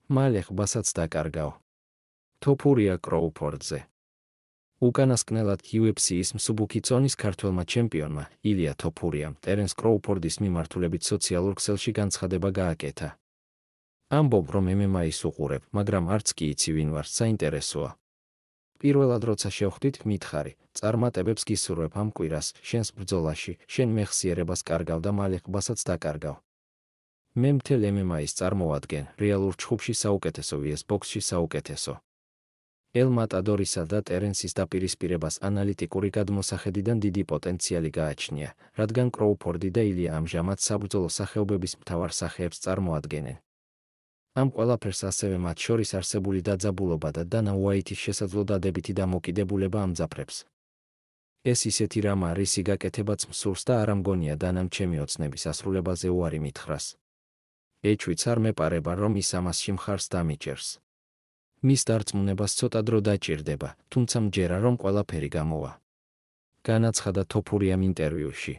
მალე ყბასაც დაკარგავ. თოფურია კროუფორდზე. უკანასკნელად UFC-ის მსუბუქი წონის ქართველმა ჩემპიონმა, ილია თოფურიამ, ტერენს კროუფორდის მიმართულებით სოციალურ ქსელში განცხადება გააკეთა. ამბობ, რომ MMA-ის უყურებ, მაგრამ არც კი იცი ვინ ვარ, საინტერესოა. პირველად როცა შევხვდით, მითხარი, წარმატებებს გისურვებ ამ კვირას, შენს ბრძოლაში, შენ მეხსიერებას კარგავ და მალე ყბასაც დაკარგავ. მე მთელ MMA-ის წარმოვადგენ, რეალურ ჩხუბში საუკეთესო VS ბოქსში საუკეთესო. ელ მატადორისა და ტერენსის დაპირისპირებას ანალიტიკური გადმოსახედიდან დიდი პოტენციალი გააჩნია, რადგან კროუფორდი და ილია ამჟამად საბრძოლო სახეობების მთავარ სახეებს წარმოადგენენ. ამ ყველაფერს ასევე მათ შორის არსებული დაძაბულობა და დანა უაიტის შესაძლო დადებითი დამოკიდებულება ამძაფრებს. ეს ისეთი რამ არის, გაკეთებაც მსურს და არ ამგონია დანამ ჩემი ოცნების ასრულებაზე უარი მითხრას. ეჩვიც არ მეპარება, რომ ის ამასში მხარს დამიჭერს. მის დარწმუნებას ცოტა დრო დაჭირდება, თუმცა მჯერა, რომ ყველაფერი გამოვა. განაცხადა თოფურიამ ინტერვიუში.